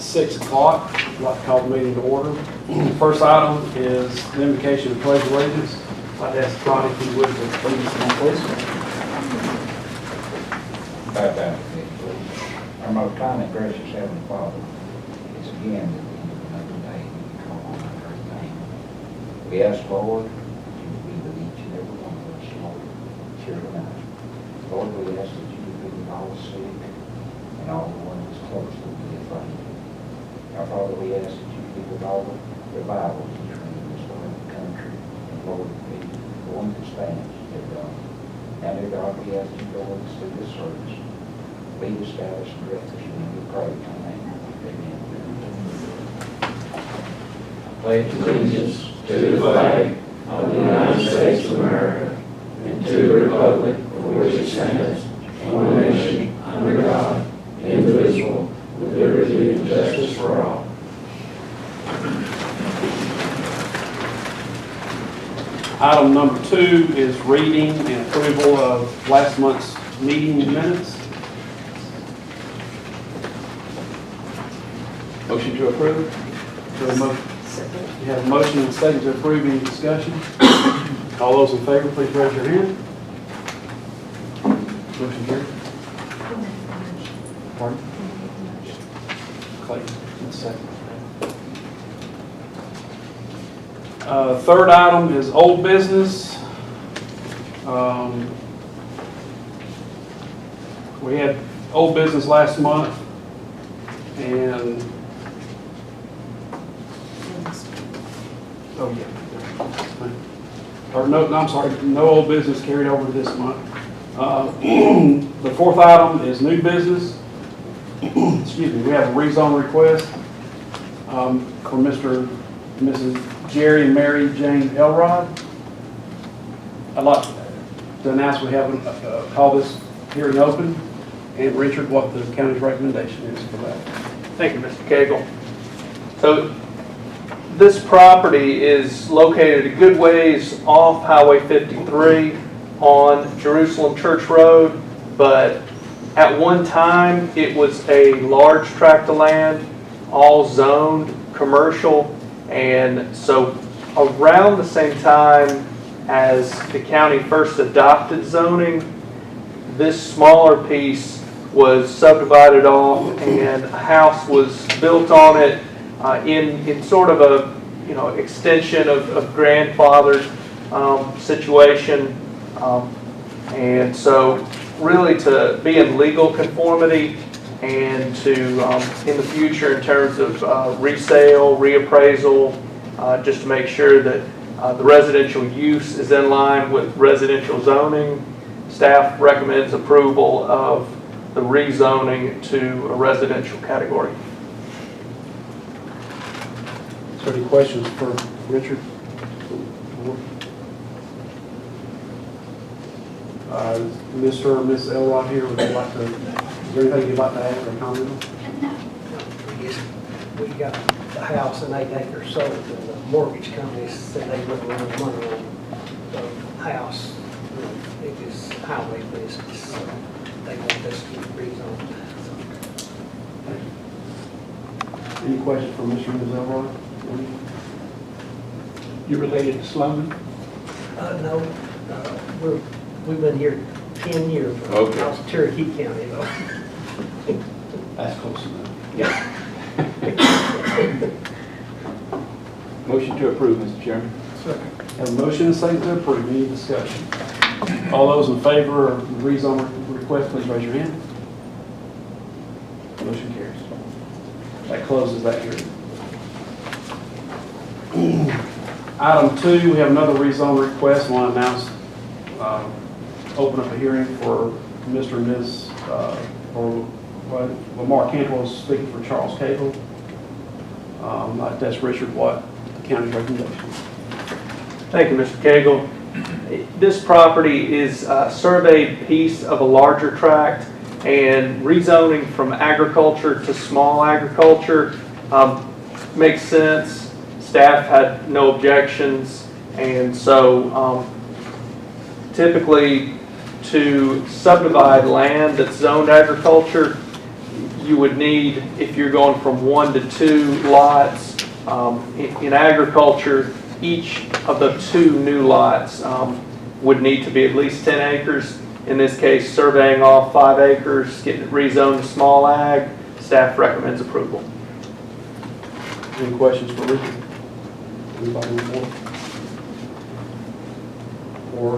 6 o'clock. I'd like to call the meeting to order. First item is the invocation of pledge of allegiance. I'd like to ask Ronnie if he would lead us on, please. Bow down to me, please. Our most kind and gracious Heavenly Father, it's again that we do another day we call on our great name. We ask, Lord, that you would be with each and every one of us, Lord, here tonight. Lord, we ask that you would be with all the sick and all the ones close to be afraid. Our Father, we ask that you would be with all the revivals that are in this part of the country. And Lord, be the one that stands, dear God. Now, dear God, we ask you to go with us through this service. Lead us, guide us, and direct us, and we pray in your name. Amen. Pledge allegiance to the flag of the United States of America and to the republic for which it stands, one nation, under God, indivisible, with liberty and justice for all. Item number 2 is reading and approval of last month's meeting minutes. Motion to approve. You have a motion and a second to approve. Any discussion? All those in favor, please raise your hand. Motion carried. Pardon? Clayton, second. Third item is old business. We had old business last month, and I'm sorry, no old business carried over this month. The fourth item is new business. Excuse me, we have a rezone request for Mr. and Mrs. Jerry and Mary Jane Elrod. I'd like to announce we have call this hearing open, and Richard, what the county's recommendation is for that. Thank you, Mr. Cagle. So this property is located a good ways off Highway 53 on Jerusalem Church Road, but at one time it was a large tract of land, all zoned commercial, and so around the same time as the county first adopted zoning, this smaller piece was subdivided off and a house was built on it in sort of a extension of grandfathered situation, and so really to be in legal conformity and to in the future in terms of resale, reappraisal, just to make sure that the residential use is in line with residential zoning. Staff recommends approval of the rezoning to a residential category. Is there any questions for Richard? Mr. or Ms. Elrod here, would you like to, is there anything you'd like to add or comment on? We got the house in 8 acres sold, and the mortgage companies said they wouldn't lend money on the house. It is highway business, so they want this to be rezoned. Any questions for Mr. and Ms. Elrod? You related to Sloman? No, we've been here 10 years. Okay. I was in Cherokee County, though. That's close enough. Yeah. Motion to approve, Mr. Chairman. Second. Have a motion and a second to approve. Any discussion? All those in favor of the rezone request, please raise your hand. Motion carries. That closes that hearing. Item 2, we have another rezone request. I want to announce, open up a hearing for Mr. and Ms. or Lamar. Cantrell is speaking for Charles Cagle. I'd like to ask Richard what the county's recommendation is. Thank you, Mr. Cagle. This property is a surveyed piece of a larger tract, and rezoning from agriculture to small agriculture makes sense. Staff had no objections, and so typically to subdivide land that's zoned agriculture, you would need, if you're going from 1 to 2 lots, in agriculture, each of the 2 new lots would need to be at least 10 acres. In this case, surveying off 5 acres, getting it rezoned to small ag, staff recommends approval. Any questions for Richard? Anybody on board? Or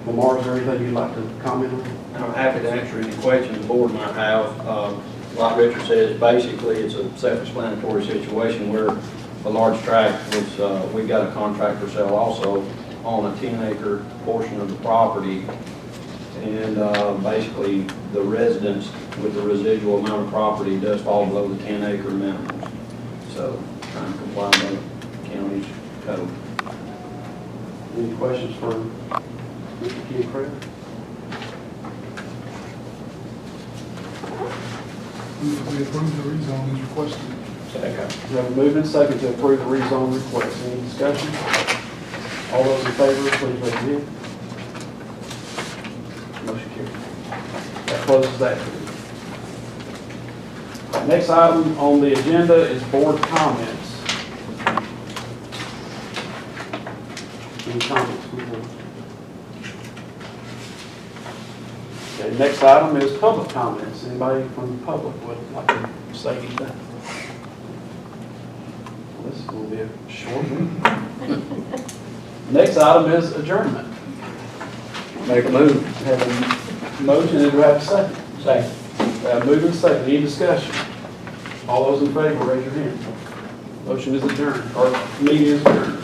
Lamar, is there anything you'd like to comment on? I'm happy to answer any questions the board might have. Like Richard says, basically, it's a self-explanatory situation where a large tract was, we got a contract for sale also on a 10-acre portion of the property. And basically, the residence with the residual amount of property does fall below the 10-acre minimum. So, trying to comply with the county's code. Any questions for Mr. Cantrell? We approve the rezone as requested. We have a movement second to approve the rezone request. Any discussion? All those in favor, please raise your hand. Motion carried. That closes that. Next item on the agenda is board comments. Any comments from the board? Okay, next item is public comments. Anybody from the public would like to say anything? This is going to be a short meeting. Next item is adjournment. Make a move. Have a motion, and do we have a second? Second. We have a movement, second. Any discussion? All those in favor, raise your hand. Motion is adjourned, or meeting is adjourned.